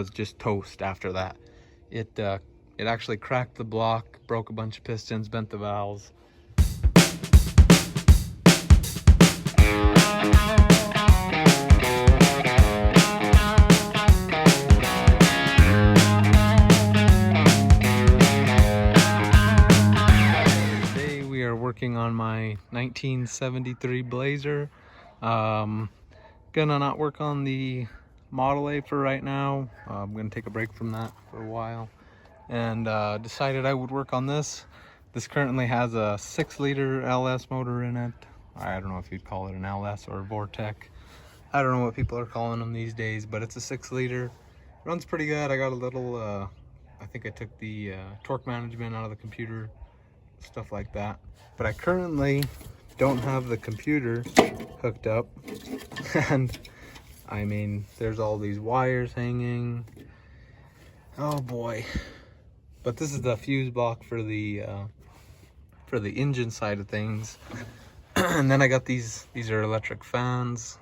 was just toast after that. It actually cracked the block, broke a bunch of pistons, bent the valves. Today we are working on my 1973 Blazer. Gonna not work on the Model A for right now. I'm gonna take a break from that for a while, and decided I would work on this. This currently has a 6-liter LS motor in it. I don't know if you'd call it an LS or a Vortec. I don't know what people are calling them these days, but it's a 6-liter. Runs pretty good. I got a little, I think I took the torque management out of the computer, stuff like that. But I currently don't have the computer hooked up, and I mean, there's all these wires hanging. Oh boy. But this is the fuse block for the engine side of things. And then I got these are electric fans.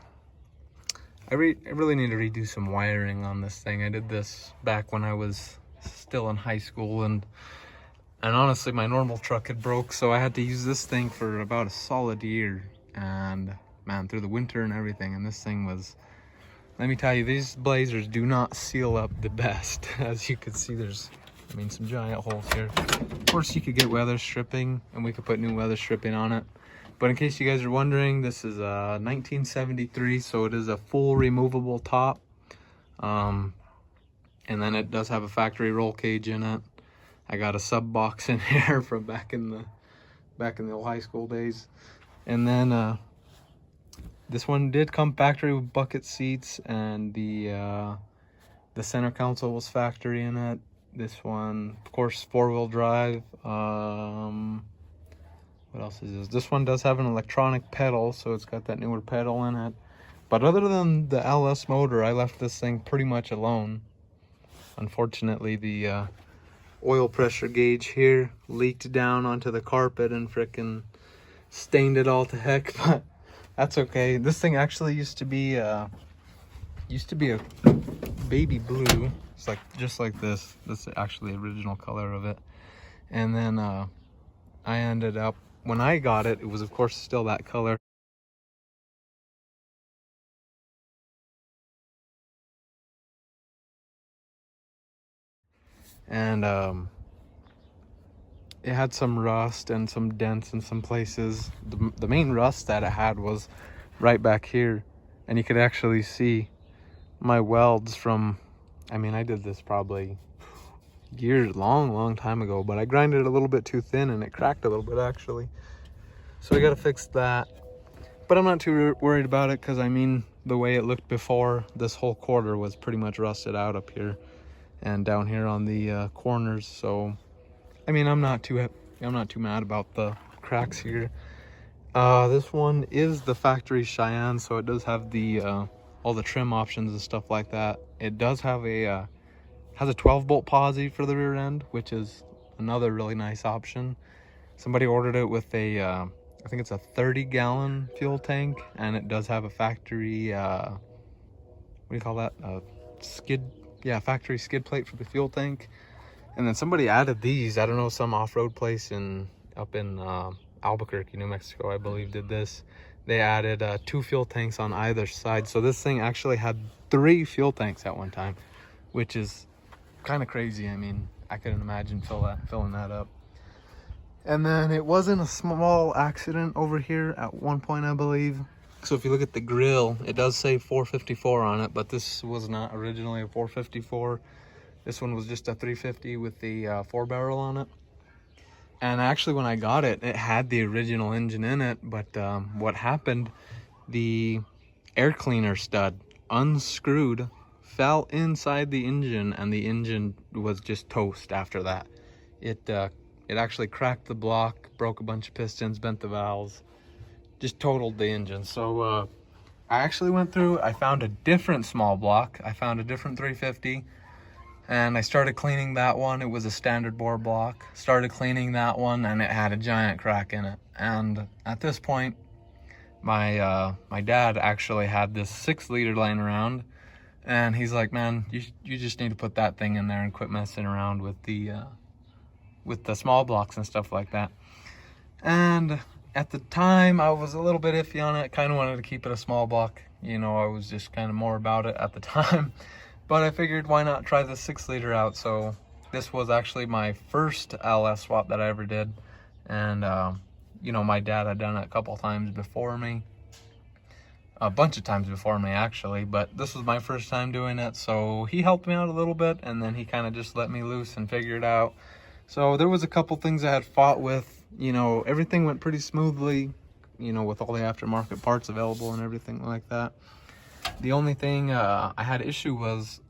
I really need to redo some wiring on this thing. I did this back when I was still in high school, and honestly my normal truck had broke, so I had to use this thing for about a solid year, and man, through the winter and everything. And this thing was, let me tell you, these Blazers do not seal up the best. As you can see, there's, I mean, some giant holes here. Of course, you could get weather stripping, and we could put new weather stripping on it. But in case you guys are wondering, this is a 1973, so it is a full removable top. And then it does have a factory roll cage in it. I got a sub box in here from back in the old high school days. And then this one did come factory with bucket seats, and the center console was factory in it. This one, of course, 4-wheel drive. What else is this? This one does have an electronic pedal, so it's got that newer pedal in it. But other than the LS motor, I left this thing pretty much alone. Unfortunately, the oil pressure gauge here leaked down onto the carpet and frickin' stained it all to heck, but that's okay. This thing actually used to be a baby blue. It's like just like this. This is actually the original color of it. And then I ended up, when I got it, it was of course still that color. And it had some rust and some dents in some places. The main rust that it had was right back here, and you could actually see my welds from, I mean, I did this probably years, long time ago, but I grinded it a little bit too thin and it cracked a little bit actually. So I gotta fix that. But I'm not too worried about it, because I mean, the way it looked before, this whole quarter was pretty much rusted out up here and down here on the corners. So I mean, I'm not too mad about the cracks here. This one is the factory Cheyenne, so it does have the all the trim options and stuff like that. It does have a has a 12-bolt posi for the rear end, which is another really nice option. Somebody ordered it with a I think it's a 30-gallon fuel tank, and it does have a factory what do you call that, factory skid plate for the fuel tank. And then somebody added these, I don't know, some off-road place up in Albuquerque, New Mexico, I believe, did this. They added 2 fuel tanks on either side, so this thing actually had 3 fuel tanks at one time, which is kind of crazy. I mean, I couldn't imagine filling that up. And then it was in a small accident over here at one point, I believe. So if you look at the grill, it does say 454 on it, but this was not originally a 454. This one was just a 350 with the 4-barrel on it. And actually, when I got it, it had the original engine in it, but what happened, the air cleaner stud unscrewed, fell inside the engine, and the engine was just toast after that. It actually cracked the block, broke a bunch of pistons, bent the valves, just totaled the engine. So I actually went through, I found a different small block. I found a different 350, and I started cleaning that one. It was a standard bore block. Started cleaning that one, and it had a giant crack in it. And at this point, my dad actually had this 6-liter laying around, And he's like, man, you just need to put that thing in there and quit messing around with the small blocks and stuff like that. And at the time, I was a little bit iffy on it. Kind of wanted to keep it a small block. You know, I was just kind of more about it at the time. But I figured, why not try the 6-liter out? So this was actually my first LS swap that I ever did. And, you know, my dad had done it a couple times before me. A bunch of times before me, actually. But this was my first time doing it. So he helped me out a little bit. And then he kind of just let me loose and figure it out. So there was a couple things I had fought with. You know, everything went pretty smoothly, you know, with all the aftermarket parts available and everything like that. The only thing I had issues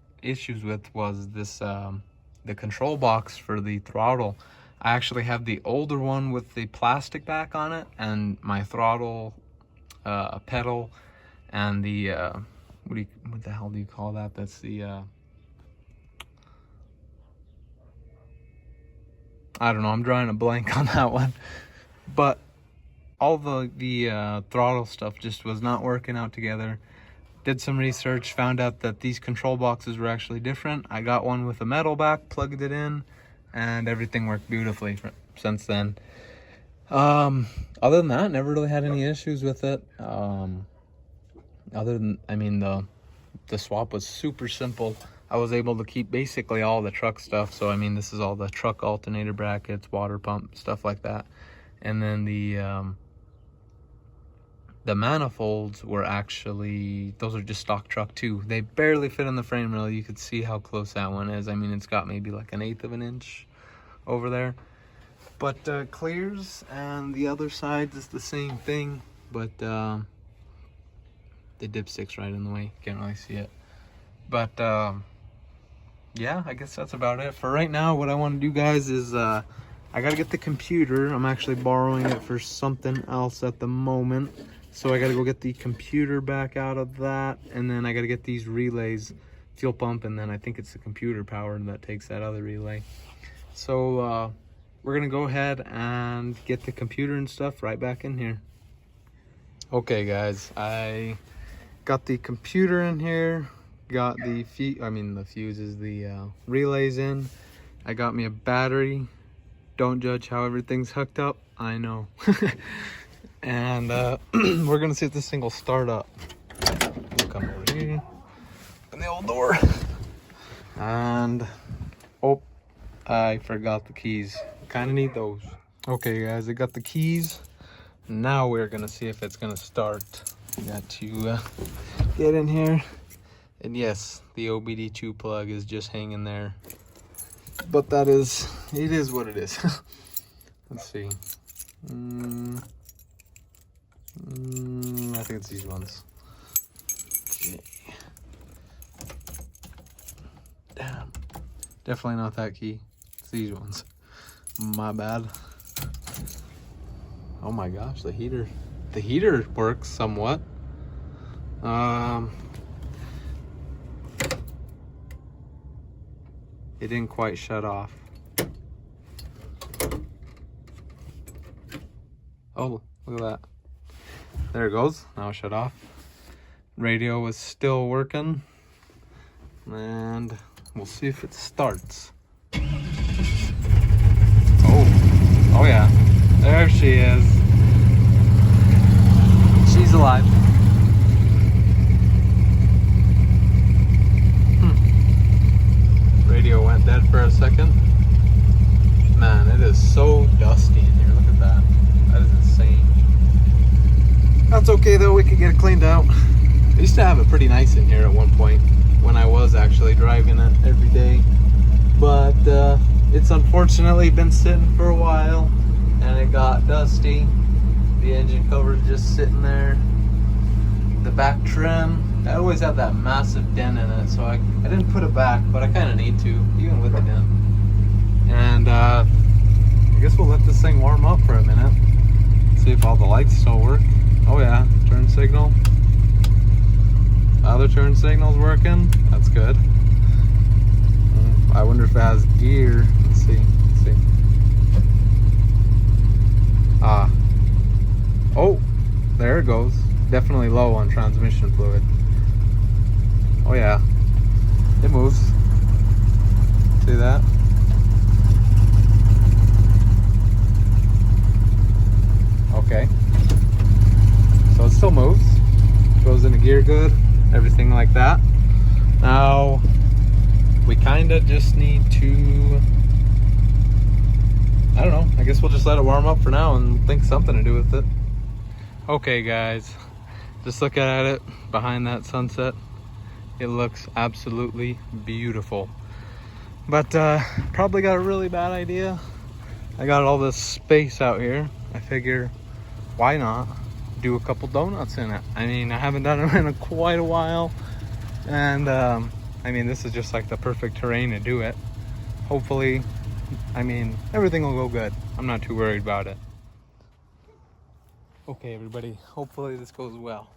with was this, the control box for the throttle. I actually have the older one with the plastic back on it, and my throttle pedal and the, what the hell do you call that? That's the, I don't know, I'm drawing a blank on that one. But all the throttle stuff just was not working out together. Did some research, found out that these control boxes were actually different. I got one with a metal back, plugged it in, and everything worked beautifully since then. Other than that, never really had any issues with it. Other than, I mean, the swap was super simple. I was able to keep basically all the truck stuff. So, I mean, this is all the truck alternator brackets, water pump, stuff like that. And then the manifolds were actually, those are just stock truck too. They barely fit in the frame rail. You could see how close that one is. I mean, it's got maybe like 1/8 of an inch over there. But clears, and the other side is the same thing. But the dipstick's right in the way. Can't really see it. But yeah, I guess that's about it for right now. What I want to do, guys, is I gotta get the computer. I'm actually borrowing it for something else at the moment, so I gotta go get the computer back out of that, and then I gotta get these relays, fuel pump, and then I think it's the computer power that takes that other relay. So we're gonna go ahead and get the computer and stuff right back in here. Okay, guys, I got the computer in here. Got the fuses, the relays in. I got me a battery. Don't judge how everything's hooked up, I know. And we're gonna see if this thing will start up. We'll come over here, open the old door. And oh, I forgot the keys. Kind of need those. Okay, guys, I got the keys. Now we're gonna see if it's gonna start. Got to get in here. And yes, the OBD2 plug is just hanging there. But it is what it is. Let's see. I think it's these ones. Okay. Damn. Definitely not that key. It's these ones. My bad. Oh my gosh, the heater. The heater works somewhat. It didn't quite shut off. Oh, look at that. There it goes. Now it shut off. Radio was still working. And we'll see if it starts. Oh yeah. There she is. She's alive. Radio went dead for a second. Man, it is so dusty in here. Look at that. That is insane. That's okay though, we could get it cleaned out. I used to have it pretty nice in here at one point when I was actually driving it every day. But it's unfortunately been sitting for a while and it got dusty. The engine cover is just sitting there. The back trim, I always had that massive dent in it, so I didn't put it back, but I kind of need to, even with the dent. And I guess we'll let this thing warm up for a minute. See if all the lights still work. Oh yeah, turn signal. Other turn signal's working. That's good. I wonder if it has gear. Let's see. Oh, there it goes. Definitely low on transmission fluid. Oh yeah, It moves. See that? Okay. So it still moves. Goes into gear good. Everything like that. Now, we kind of just need to... I don't know. I guess we'll just let it warm up for now and think something to do with it. Okay, guys. Just looking at it behind that sunset. It looks absolutely beautiful. But probably got a really bad idea. I got all this space out here. I figure, why not do a couple donuts in it? I mean, I haven't done it in quite a while. And I mean, this is just like the perfect terrain to do it. Hopefully, I mean, everything will go good. I'm not too worried about it. Okay, everybody, hopefully this goes well.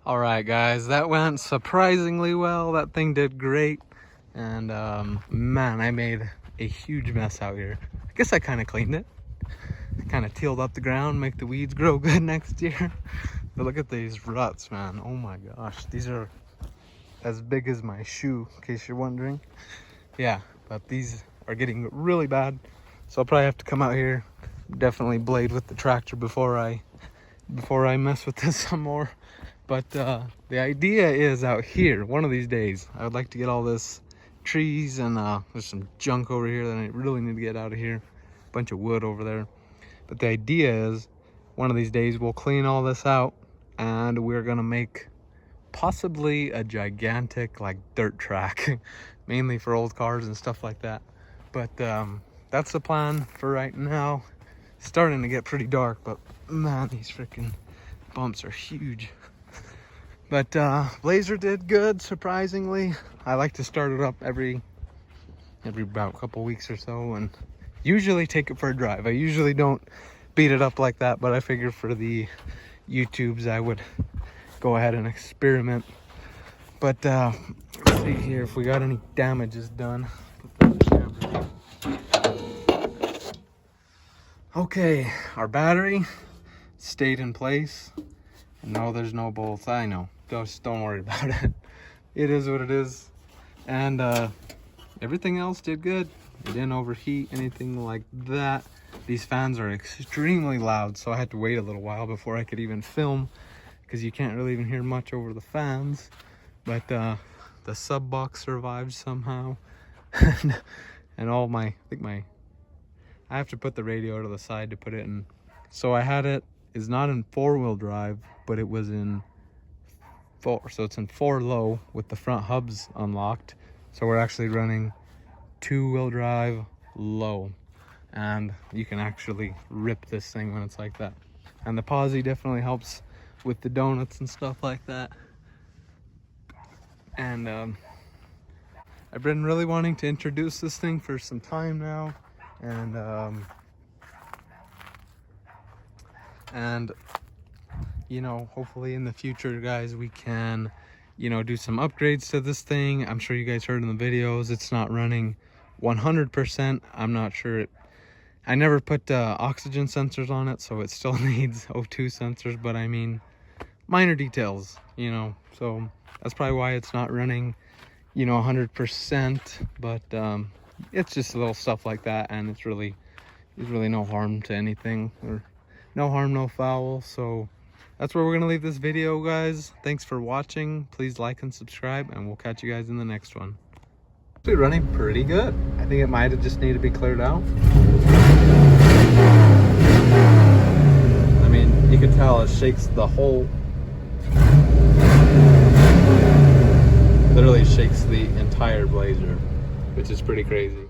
All right, guys, that went surprisingly well. That thing did great. And man, I made a huge mess out here. I guess I kind of cleaned it. I kind of tilled up the ground, make the weeds grow good next year. But look at these ruts, man. Oh my gosh, these are as big as my shoe, in case you're wondering. Yeah, but these are getting really bad. So I'll probably have to come out here, definitely blade with the tractor before I mess with this some more. But the idea is out here, one of these days, I would like to get all this trees and there's some junk over here that I really need to get out of here. A bunch of wood over there. But the idea is, one of these days we'll clean all this out and we're gonna make possibly a gigantic like dirt track, mainly for old cars and stuff like that. But that's the plan for right now. It's starting to get pretty dark, but man, these freaking bumps are huge. But Blazer did good, surprisingly. I like to start it up every about couple weeks or so and usually take it for a drive. I usually don't beat it up like that, but I figure for the YouTubes I would go ahead and experiment. But let's see here if we got any damages done. Okay, our battery stayed in place. No, there's no bolts. I know. Just don't worry about it. It is what it is. And everything else did good. It didn't overheat, anything like that. These fans are extremely loud, so I had to wait a little while before I could even film, because you can't really even hear much over the fans. But the sub box survived somehow. And all my, I have to put the radio to the side to put it in. So I had it, is not in 4-wheel drive, but it was in 4. So it's in 4 low with the front hubs unlocked. So we're actually running 2-wheel drive low. And you can actually rip this thing when it's like that. And the posi definitely helps with the donuts and stuff like that. And I've been really wanting to introduce this thing for some time now. And you know, hopefully in the future, guys, we can, you know, do some upgrades to this thing. I'm sure you guys heard in the videos, it's not running 100%. I'm not sure. I never put oxygen sensors on it, so it still needs O2 sensors, but I mean, minor details, you know, so that's probably why it's not running, you know, 100%, but it's just little stuff like that, and there's really no harm to anything, or no harm, no foul. So that's where we're gonna leave this video, guys. Thanks for watching. Please like and subscribe, and we'll catch you guys in the next one. It's running pretty good. I think it might have just needed to be cleared out. I mean, you can tell it shakes the whole, literally shakes the entire Blazer, which is pretty crazy.